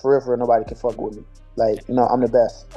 for real, nobody can fuck with me. Like, you know, I'm the best.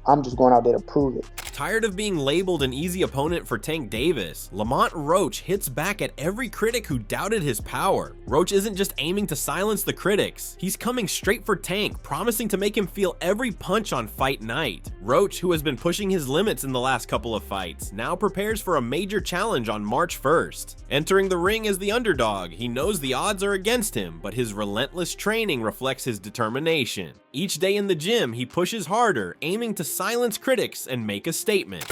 I'm just going out there to prove it. Tired of being labeled an easy opponent for Tank Davis, Lamont Roach hits back at every critic who doubted his power. Roach isn't just aiming to silence the critics, he's coming straight for Tank, promising to make him feel every punch on fight night. Roach, who has been pushing his limits in the last couple of fights, now prepares for a major challenge on March 1st. Entering the ring as the underdog, he knows the odds are against him, but his relentless training reflects his determination. Each day in the gym, he pushes harder, aiming to silence critics and make a statement.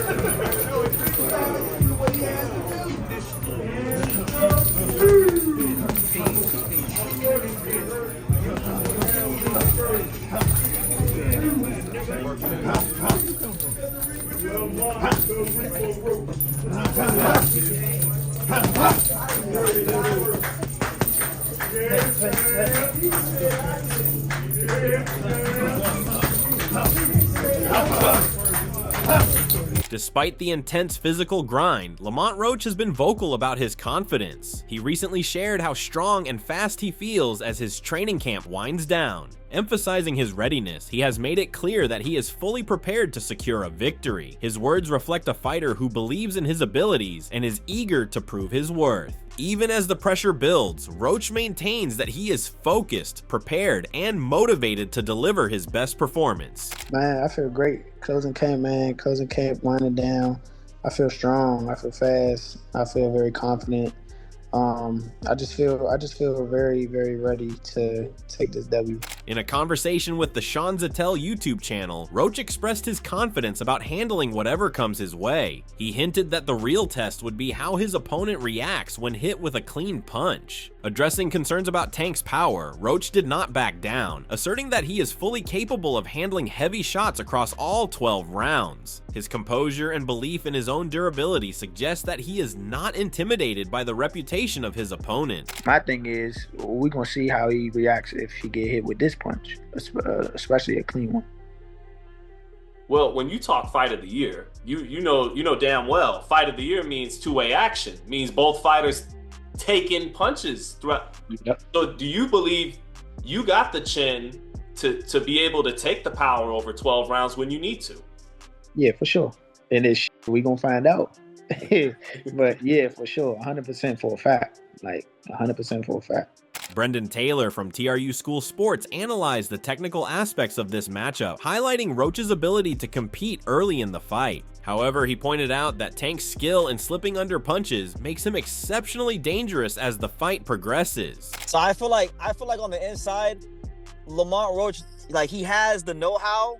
Despite the intense physical grind, Lamont Roach has been vocal about his confidence. He recently shared how strong and fast he feels as his training camp winds down. Emphasizing his readiness, he has made it clear that he is fully prepared to secure a victory. His words reflect a fighter who believes in his abilities and is eager to prove his worth. Even as the pressure builds, Roach maintains that he is focused, prepared, and motivated to deliver his best performance. Man, I feel great. Closing camp, man. Closing camp, winding down. I feel strong. I feel fast. I feel very confident. I just feel very, very ready to take this W. In a conversation with the Sean Zattel YouTube channel, Roach expressed his confidence about handling whatever comes his way. He hinted that the real test would be how his opponent reacts when hit with a clean punch. Addressing concerns about Tank's power, Roach did not back down, asserting that he is fully capable of handling heavy shots across all 12 rounds. His composure and belief in his own durability suggest that he is not intimidated by the reputation of his opponent. My thing is, we're going to see how he reacts if he get hit with this punch, especially a clean one. Well, when you talk fight of the year, you know damn well fight of the year means two-way action, means both fighters taking punches throughout. Yep. So do you believe you got the chin to be able to take the power over 12 rounds when you need to? Yeah, for sure. And it's we gonna find out. But yeah, for sure, 100% for a fact. Like 100% for a fact. Brendan Taylor from TRU School Sports analyzed the technical aspects of this matchup, highlighting Roach's ability to compete early in the fight. However, he pointed out that Tank's skill in slipping under punches makes him exceptionally dangerous as the fight progresses. So I feel like on the inside, Lamont Roach, like, he has the know-how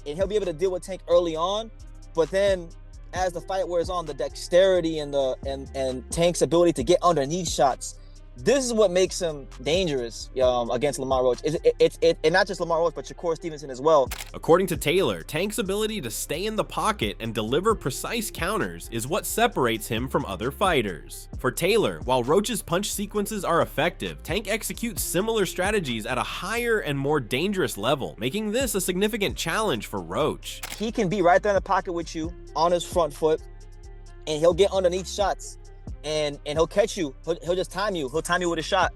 and he'll be able to deal with Tank early on, but then as the fight wears on, the dexterity and Tank's ability to get underneath shots, this is what makes him dangerous against Lamont Roach. And not just Lamont Roach, but Shakur Stevenson as well. According to Taylor, Tank's ability to stay in the pocket and deliver precise counters is what separates him from other fighters. For Taylor, while Roach's punch sequences are effective, Tank executes similar strategies at a higher and more dangerous level, making this a significant challenge for Roach. He can be right there in the pocket with you on his front foot, and he'll get underneath shots. And he'll catch you. He'll just time you. He'll time you with a shot.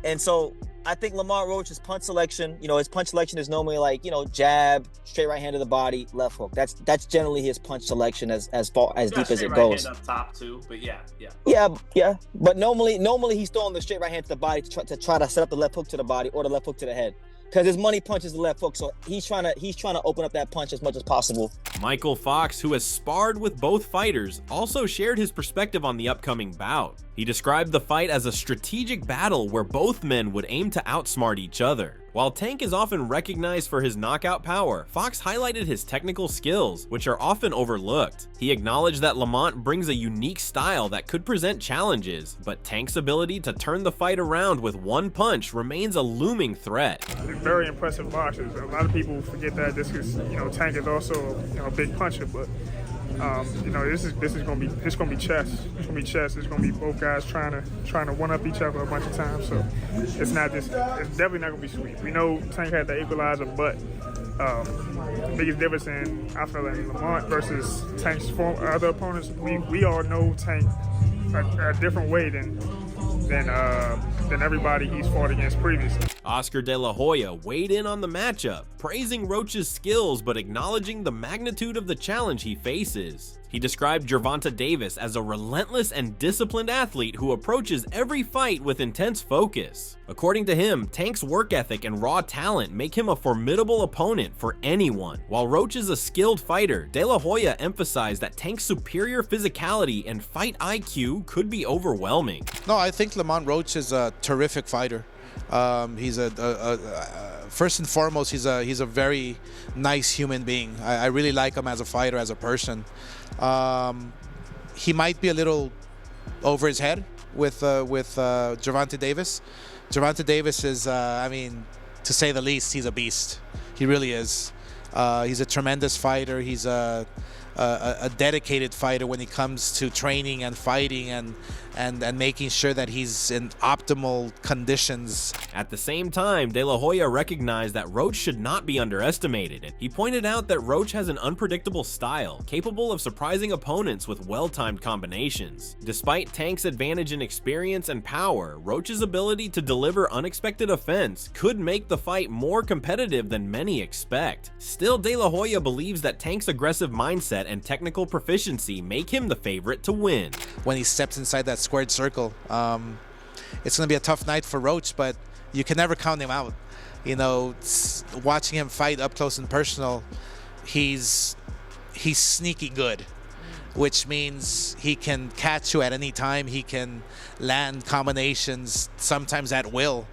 And so I think Lamont Roach's punch selection, his punch selection is normally like, jab, straight right hand to the body, left hook. That's generally his punch selection as far as deep as it goes. Right hand up top too, but yeah. Yeah. But normally he's throwing the straight right hand to the body to try to set up the left hook to the body or the left hook to the head. Because his money punch is the left hook, so he's trying to open up that punch as much as possible. Michael Fox, who has sparred with both fighters, also shared his perspective on the upcoming bout. He described the fight as a strategic battle where both men would aim to outsmart each other. While Tank is often recognized for his knockout power, Fox highlighted his technical skills, which are often overlooked. He acknowledged that Lamont brings a unique style that could present challenges, but Tank's ability to turn the fight around with one punch remains a looming threat. Very impressive boxers. A lot of people forget that just because Tank is also a big puncher, but this is gonna be chess. It's gonna be chess. It's gonna be both guys trying to one up each other a bunch of times. So it's definitely not gonna be sweet. We know Tank had the equalizer, but the biggest difference I feel like Lamont versus Tank's other opponents, we all know Tank a different way than everybody he's fought against previously. Oscar De La Hoya weighed in on the matchup, praising Roach's skills but acknowledging the magnitude of the challenge he faces. He described Gervonta Davis as a relentless and disciplined athlete who approaches every fight with intense focus. According to him, Tank's work ethic and raw talent make him a formidable opponent for anyone. While Roach is a skilled fighter, De La Hoya emphasized that Tank's superior physicality and fight IQ could be overwhelming. No, I think Lamont Roach is a terrific fighter. He's first and foremost, he's a very nice human being. I really like him as a fighter, as a person. He might be a little over his head with Gervonta Davis. Gervonta Davis is, I mean, to say the least, he's a beast. He really is. He's a tremendous fighter. He's a dedicated fighter when it comes to training and fighting and making sure that he's in optimal conditions. At the same time, De La Hoya recognized that Roach should not be underestimated. He pointed out that Roach has an unpredictable style, capable of surprising opponents with well-timed combinations. Despite Tank's advantage in experience and power, Roach's ability to deliver unexpected offense could make the fight more competitive than many expect. Still, De La Hoya believes that Tank's aggressive mindset and technical proficiency make him the favorite to win. When he steps inside that squared circle, it's going to be a tough night for Roach, but you can never count him out. You know, watching him fight up close and personal, he's sneaky good, which means he can catch you at any time. He can land combinations, sometimes at will,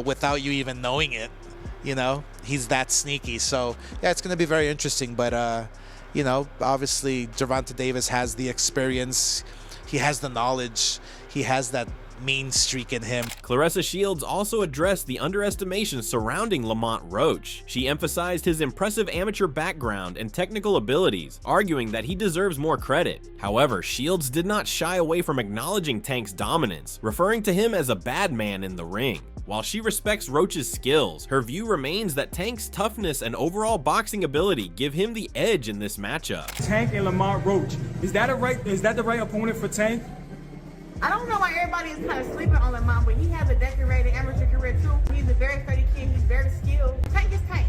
without you even knowing it. You know, he's that sneaky. So yeah, it's going to be very interesting. But you know, obviously Gervonta Davis has the experience, he has the knowledge, he has that mean streak in him. Claressa Shields also addressed the underestimation surrounding Lamont Roach. She emphasized his impressive amateur background and technical abilities, arguing that he deserves more credit. However, Shields did not shy away from acknowledging Tank's dominance, referring to him as a bad man in the ring. While she respects Roach's skills, her view remains that Tank's toughness and overall boxing ability give him the edge in this matchup. Tank and Lamont Roach, is that the right opponent for Tank? I don't know why everybody is kind of sleeping on Lamont, but he has a decorated amateur career too. He's a very sturdy kid. He's very skilled. Tank is Tank,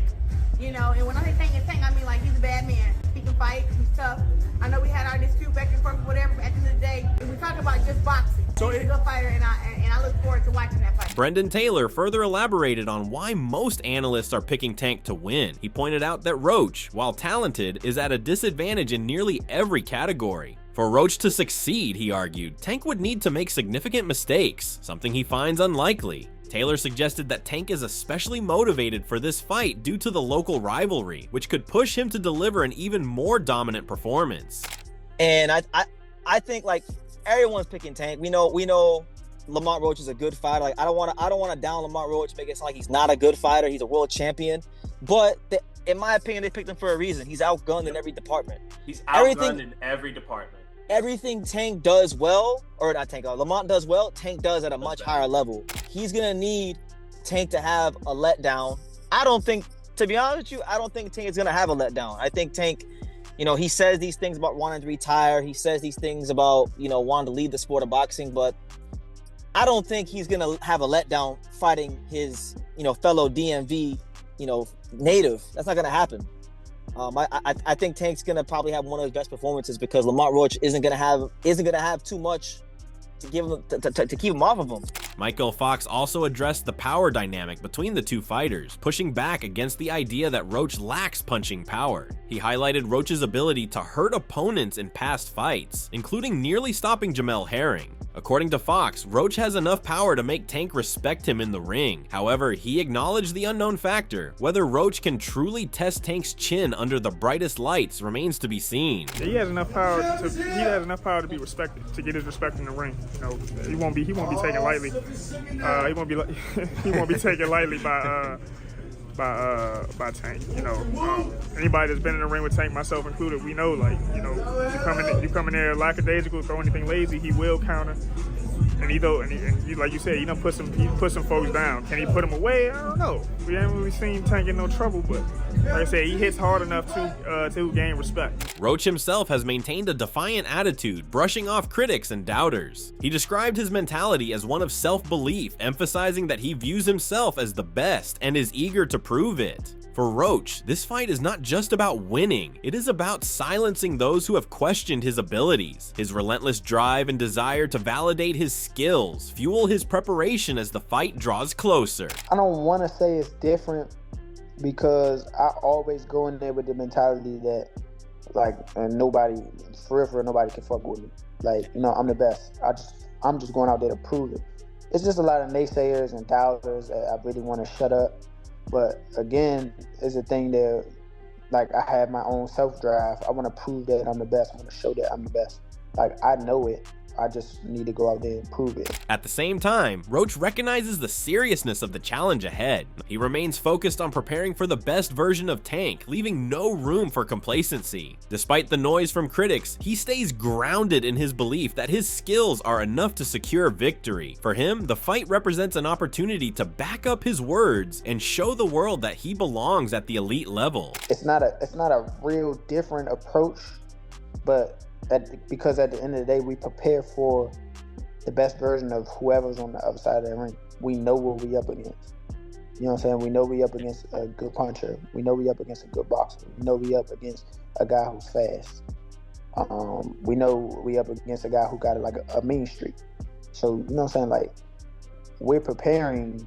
you know. And when I say Tank is Tank, I mean like he's a bad man. He can fight. He's tough. I know we had our dispute back and forth, whatever. But at the end of the day, if we talk about just boxing, he's a good fighter, and I look forward to watching that fight. Brendan Taylor further elaborated on why most analysts are picking Tank to win. He pointed out that Roach, while talented, is at a disadvantage in nearly every category. For Roach to succeed, he argued, Tank would need to make significant mistakes, something he finds unlikely. Taylor suggested that Tank is especially motivated for this fight due to the local rivalry, which could push him to deliver an even more dominant performance. And I think like everyone's picking Tank. We know Lamont Roach is a good fighter. Like I don't want to down Lamont Roach, make it sound like he's not a good fighter. He's a world champion, but in my opinion, they picked him for a reason. He's outgunned in every department. He's outgunned in every department. Everything Tank does well, or not Tank, Lamont does well, Tank does at a much higher level. He's gonna need Tank to have a letdown. To be honest with you, I don't think Tank is gonna have a letdown. I think Tank, you know, he says these things about wanting to retire. He says these things about, you know, wanting to leave the sport of boxing, but I don't think he's gonna have a letdown fighting his, you know, fellow DMV, you know, native. That's not gonna happen. I think Tank's gonna probably have one of his best performances because Lamont Roach isn't gonna have too much to give him to keep him off of him. Michael Fox also addressed the power dynamic between the two fighters, pushing back against the idea that Roach lacks punching power. He highlighted Roach's ability to hurt opponents in past fights, including nearly stopping Jamel Herring. According to Fox, Roach has enough power to make Tank respect him in the ring. However, he acknowledged the unknown factor. Whether Roach can truly test Tank's chin under the brightest lights remains to be seen. He has enough power to be respected, to get his respect in the ring. You know, he won't be taken lightly. He won't be taken lightly by Tank. You know, anybody that's been in the ring with Tank, myself included, we know, like, you know, you come in there lackadaisical, throw anything lazy, he will counter. And he, like you said, he put some folks down. Can he put them away? I don't know. We haven't really seen Tank in no trouble, but like I said, he hits hard enough to gain respect. Roach himself has maintained a defiant attitude, brushing off critics and doubters. He described his mentality as one of self-belief, emphasizing that he views himself as the best and is eager to prove it. For Roach, this fight is not just about winning, it is about silencing those who have questioned his abilities. His relentless drive and desire to validate his skills fuel his preparation as the fight draws closer. I don't want to say it's different because I always go in there with the mentality that, like, nobody, for real, nobody can fuck with me. Like, I'm the best. I'm just going out there to prove it. It's just a lot of naysayers and doubters that I really want to shut up. But again, it's a thing that, like, I have my own self-drive. I want to prove that I'm the best. I want to show that I'm the best. Like, I know it. I just need to go out there and prove it. At the same time, Roach recognizes the seriousness of the challenge ahead. He remains focused on preparing for the best version of Tank, leaving no room for complacency. Despite the noise from critics, he stays grounded in his belief that his skills are enough to secure victory. For him, the fight represents an opportunity to back up his words and show the world that he belongs at the elite level. It's not a real different approach, but because at the end of the day, we prepare for the best version of whoever's on the other side of the ring. We know what we up against. You know what I'm saying? We know we up against a good puncher. We know we up against a good boxer. We know we up against a guy who's fast. We know we up against a guy who got like a mean streak. So, you know what I'm saying? Like, we're preparing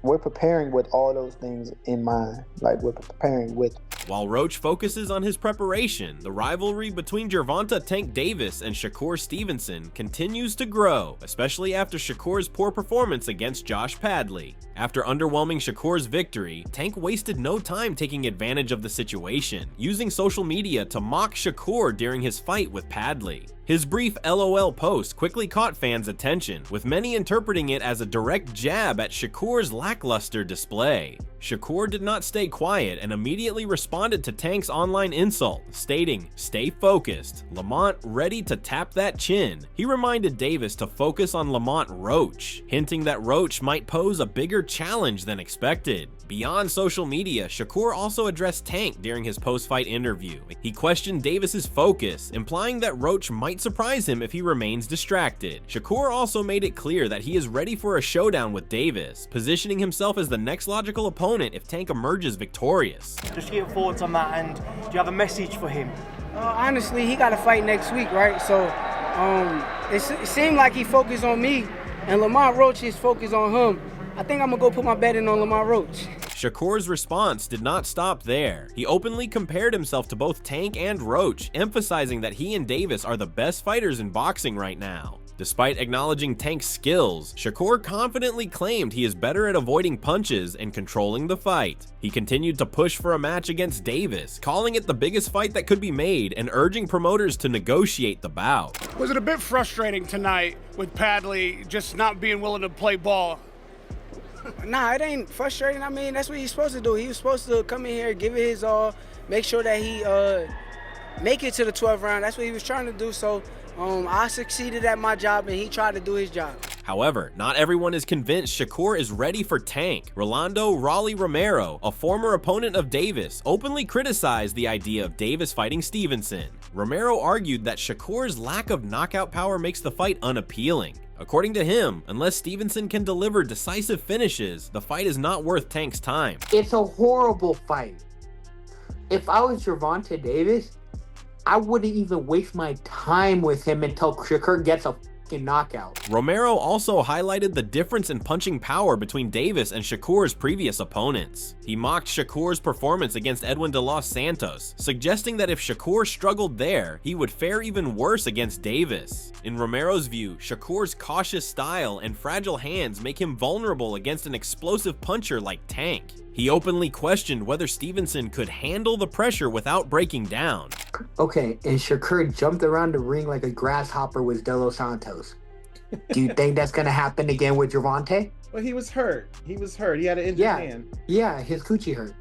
with all those things in mind. Like, we're preparing with. While Roach focuses on his preparation, the rivalry between Gervonta Tank Davis and Shakur Stevenson continues to grow, especially after Shakur's poor performance against Josh Padley. After underwhelming Shakur's victory, Tank wasted no time taking advantage of the situation, using social media to mock Shakur during his fight with Padley. His brief LOL post quickly caught fans' attention, with many interpreting it as a direct jab at Shakur's lackluster display. Shakur did not stay quiet and immediately responded to Tank's online insult, stating, "Stay focused. Lamont ready to tap that chin." He reminded Davis to focus on Lamont Roach, hinting that Roach might pose a bigger challenge than expected. Beyond social media, Shakur also addressed Tank during his post-fight interview. He questioned Davis's focus, implying that Roach might surprise him if he remains distracted. Shakur also made it clear that he is ready for a showdown with Davis, positioning himself as the next logical opponent if Tank emerges victorious. Just get your thoughts on that, and do you have a message for him? Honestly, he got to fight next week, right? So it seemed like he focused on me, and Lamont Roach is focused on him. I think I'm going to go put my bet in on Lamont Roach. Shakur's response did not stop there. He openly compared himself to both Tank and Roach, emphasizing that he and Davis are the best fighters in boxing right now. Despite acknowledging Tank's skills, Shakur confidently claimed he is better at avoiding punches and controlling the fight. He continued to push for a match against Davis, calling it the biggest fight that could be made and urging promoters to negotiate the bout. Was it a bit frustrating tonight with Padley just not being willing to play ball? Nah, it ain't frustrating. I mean, that's what he's supposed to do. He was supposed to come in here, give it his all, make sure that he make it to the 12th round. That's what he was trying to do. So I succeeded at my job, and he tried to do his job. However, not everyone is convinced Shakur is ready for Tank. Rolando Raleigh Romero, a former opponent of Davis, openly criticized the idea of Davis fighting Stevenson. Romero argued that Shakur's lack of knockout power makes the fight unappealing. According to him, unless Stevenson can deliver decisive finishes, the fight is not worth Tank's time. It's a horrible fight. If I was Gervonta Davis, I wouldn't even waste my time with him until Shakur gets a fucking knockout. Romero also highlighted the difference in punching power between Davis and Shakur's previous opponents. He mocked Shakur's performance against Edwin de los Santos, suggesting that if Shakur struggled there, he would fare even worse against Davis. In Romero's view, Shakur's cautious style and fragile hands make him vulnerable against an explosive puncher like Tank. He openly questioned whether Stevenson could handle the pressure without breaking down. Okay, and Shakur jumped around the ring like a grasshopper with De Los Santos. Do you think that's going to happen again with Gervonta? Well, he was hurt. He had an injured hand. Yeah, his coochie hurt.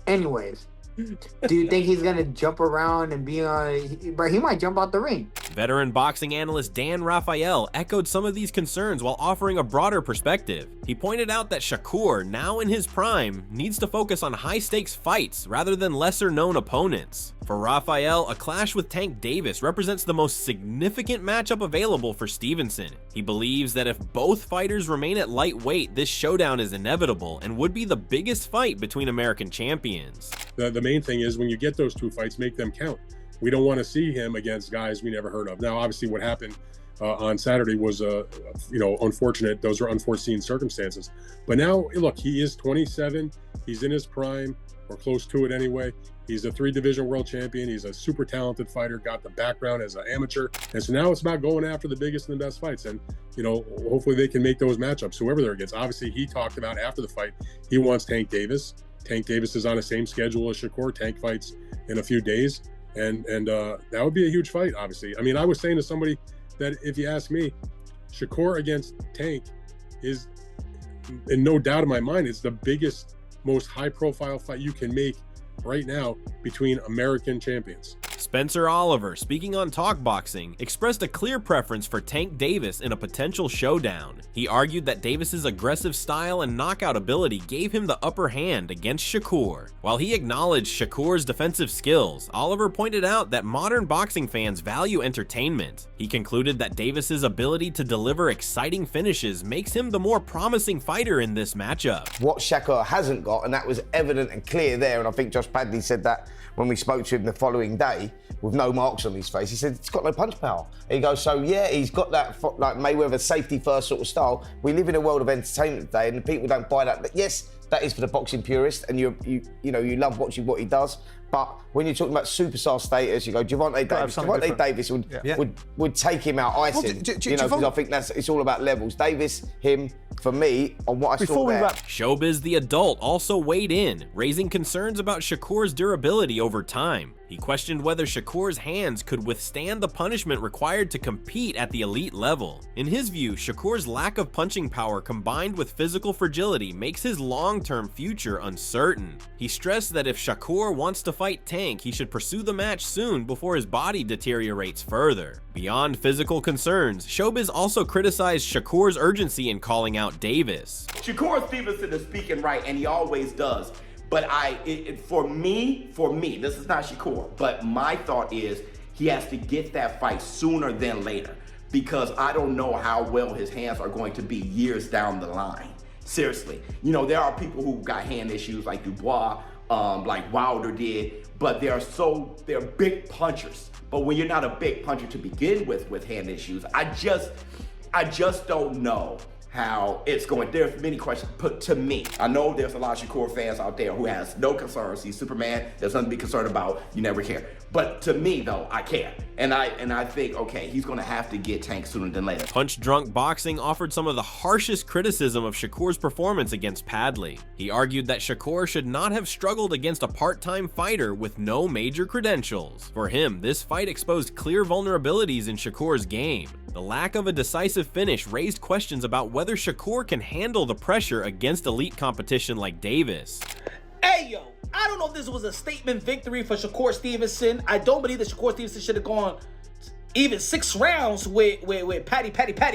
Anyways, Do you think he's gonna jump around and be on? But he might jump out the ring. Veteran boxing analyst Dan Rafael echoed some of these concerns while offering a broader perspective. He pointed out that Shakur, now in his prime, needs to focus on high-stakes fights rather than lesser-known opponents. For Rafael, a clash with Tank Davis represents the most significant matchup available for Stevenson. He believes that if both fighters remain at lightweight, this showdown is inevitable and would be the biggest fight between American champions. The main thing is when you get those two fights, make them count. We don't want to see him against guys we never heard of. Now, obviously, what happened on Saturday was, unfortunate. Those are unforeseen circumstances. But now, look, he is 27. He's in his prime, or close to it anyway. He's a 3-division world champion. He's a super talented fighter, got the background as an amateur. And so now it's about going after the biggest and the best fights. And, hopefully they can make those matchups, whoever they're against. Obviously, he talked about after the fight, he wants Tank Davis. Tank Davis is on the same schedule as Shakur. Tank fights in a few days. And that would be a huge fight, obviously. I mean, I was saying to somebody that if you ask me, Shakur against Tank is, in no doubt in my mind, it's the biggest, most high-profile fight you can make right now between American champions. Spencer Oliver, speaking on Talk Boxing, expressed a clear preference for Tank Davis in a potential showdown. He argued that Davis's aggressive style and knockout ability gave him the upper hand against Shakur. While he acknowledged Shakur's defensive skills, Oliver pointed out that modern boxing fans value entertainment. He concluded that Davis's ability to deliver exciting finishes makes him the more promising fighter in this matchup. What Shakur hasn't got, and that was evident and clear there, and I think Josh Padley said that when we spoke to him the following day, with no marks on his face, he said he's got no punch power. He goes, so yeah, he's got that like Mayweather safety first sort of style. We live in a world of entertainment today, and the people don't buy that. But yes, that is for the boxing purist, and you love watching what he does. But when you're talking about superstar status, you go Gervonta Davis. Gervonta Davis would take him out icing, because I think it's all about levels. Davis, him, for me, on what I saw there. Showbiz the Adult also weighed in, raising concerns about Shakur's durability over time. He questioned whether Shakur's hands could withstand the punishment required to compete at the elite level. In his view, Shakur's lack of punching power combined with physical fragility makes his long-term future uncertain. He stressed that if Shakur wants to fight Tank, he should pursue the match soon before his body deteriorates further. Beyond physical concerns, Showbiz also criticized Shakur's urgency in calling out Davis. Shakur Stevenson is speaking right, and he always does. But for me, this is not Shakur, but my thought is he has to get that fight sooner than later, because I don't know how well his hands are going to be years down the line. Seriously. There are people who got hand issues like Dubois, like Wilder did, but they're big punchers. But when you're not a big puncher to begin with hand issues, I just don't know how it's going. There's many questions put to me. I know there's a lot of Shakur fans out there who has no concerns. He's Superman. There's nothing to be concerned about. You never care. But to me, though, I care. And I think, okay, he's going to have to get Tank sooner than later. Punch Drunk Boxing offered some of the harshest criticism of Shakur's performance against Padley. He argued that Shakur should not have struggled against a part-time fighter with no major credentials. For him, this fight exposed clear vulnerabilities in Shakur's game. The lack of a decisive finish raised questions about whether Shakur can handle the pressure against elite competition like Davis. Hey, yo, I don't know if this was a statement victory for Shakur Stevenson. I don't believe that Shakur Stevenson should have gone even 6 rounds with Patty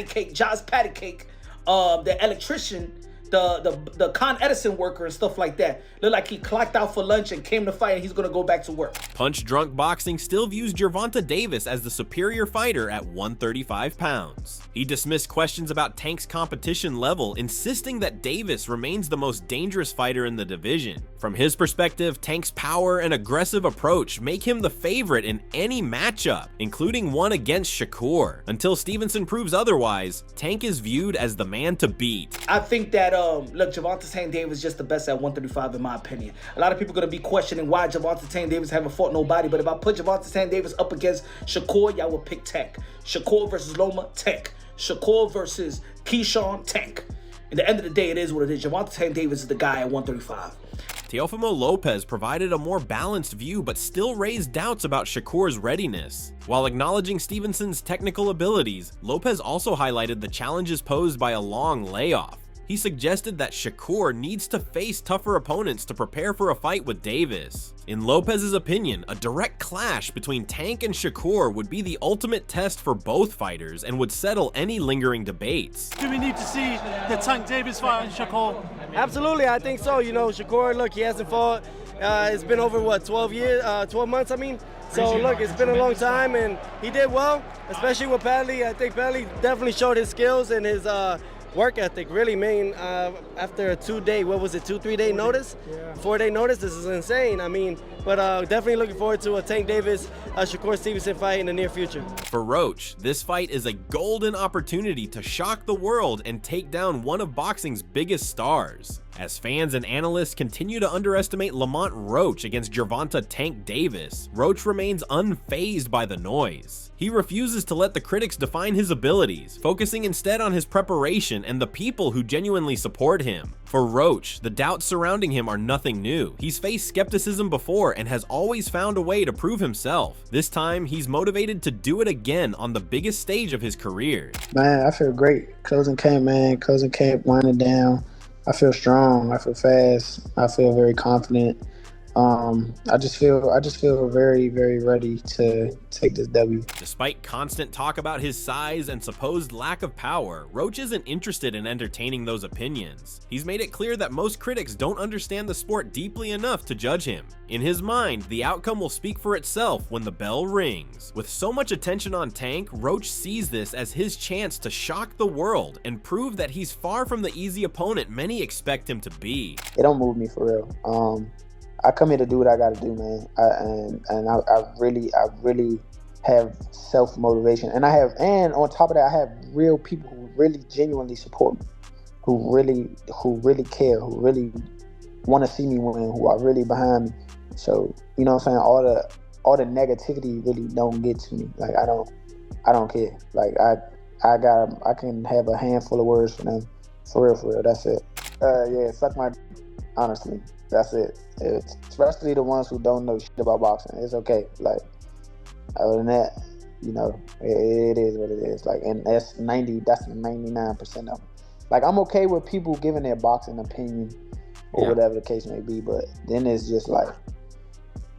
Cake, Josh Patty Cake, the electrician, the Con Edison worker and stuff like that. Looked like he clocked out for lunch and came to fight, and he's gonna go back to work. Punch Drunk Boxing still views Gervonta Davis as the superior fighter at 135 pounds. He dismissed questions about Tank's competition level, insisting that Davis remains the most dangerous fighter in the division. From his perspective, Tank's power and aggressive approach make him the favorite in any matchup, including one against Shakur. Until Stevenson proves otherwise, Tank is viewed as the man to beat. I think that, look, Gervonta Tank Davis is just the best at 135 in my opinion. A lot of people are going to be questioning why Gervonta Tank Davis haven't fought nobody, but if I put Gervonta Tank Davis up against Shakur, y'all would pick Tank. Shakur versus Loma, Tank. Shakur versus Keyshawn, Tank. At the end of the day, it is what it is. Gervonta Tank Davis is the guy at 135. Teofimo Lopez provided a more balanced view but still raised doubts about Shakur's readiness. While acknowledging Stevenson's technical abilities, Lopez also highlighted the challenges posed by a long layoff. He suggested that Shakur needs to face tougher opponents to prepare for a fight with Davis. In Lopez's opinion, a direct clash between Tank and Shakur would be the ultimate test for both fighters and would settle any lingering debates. Do we need to see the Tank Davis fight in Shakur? Absolutely, I think so. You know, Shakur, look, he hasn't fought. It's been over, what, 12 months, I mean? So, look, it's been a long time, and he did well, especially with Padley. I think Padley definitely showed his skills and his work ethic, really, man. After a 2-day, what was it, 2-3 day notice? 4-day notice, this is insane. I mean, but definitely looking forward to a Tank Davis, Shakur Stevenson fight in the near future. For Roach, this fight is a golden opportunity to shock the world and take down one of boxing's biggest stars. As fans and analysts continue to underestimate Lamont Roach against Gervonta Tank Davis, Roach remains unfazed by the noise. He refuses to let the critics define his abilities, focusing instead on his preparation and the people who genuinely support him. For Roach, the doubts surrounding him are nothing new. He's faced skepticism before and has always found a way to prove himself. This time, he's motivated to do it again on the biggest stage of his career. Man, I feel great. Closing camp, man. Closing camp, winding down. I feel strong. I feel fast. I feel very confident. I just feel very, very ready to take this W. Despite constant talk about his size and supposed lack of power, Roach isn't interested in entertaining those opinions. He's made it clear that most critics don't understand the sport deeply enough to judge him. In his mind, the outcome will speak for itself when the bell rings. With so much attention on Tank, Roach sees this as his chance to shock the world and prove that he's far from the easy opponent many expect him to be. It don't move me for real. I come here to do what I got to do, man. I really have self-motivation, and on top of that, I have real people who really genuinely support me, who really care, who really want to see me win, who are really behind me. So, you know what I'm saying? All the negativity really don't get to me. Like, I don't care. Like, I can have a handful of words for them. For real. That's it. Yeah, suck my honestly. That's it. Especially the ones who don't know shit about boxing. It's okay. Like, other than that, you know, it is what it is. Like, and that's 99% of them. Like, I'm okay with people giving their boxing opinion or whatever the case may be, but then it's just like,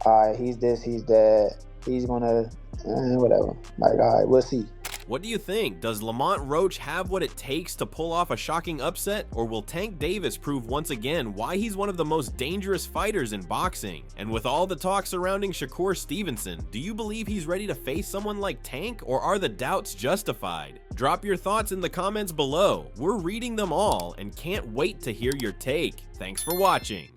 all right, he's this, he's that, he's gonna, whatever. Like, all right, we'll see. What do you think? Does Lamont Roach have what it takes to pull off a shocking upset, or will Tank Davis prove once again why he's one of the most dangerous fighters in boxing? And with all the talk surrounding Shakur Stevenson, do you believe he's ready to face someone like Tank, or are the doubts justified? Drop your thoughts in the comments below. We're reading them all and can't wait to hear your take. Thanks for watching.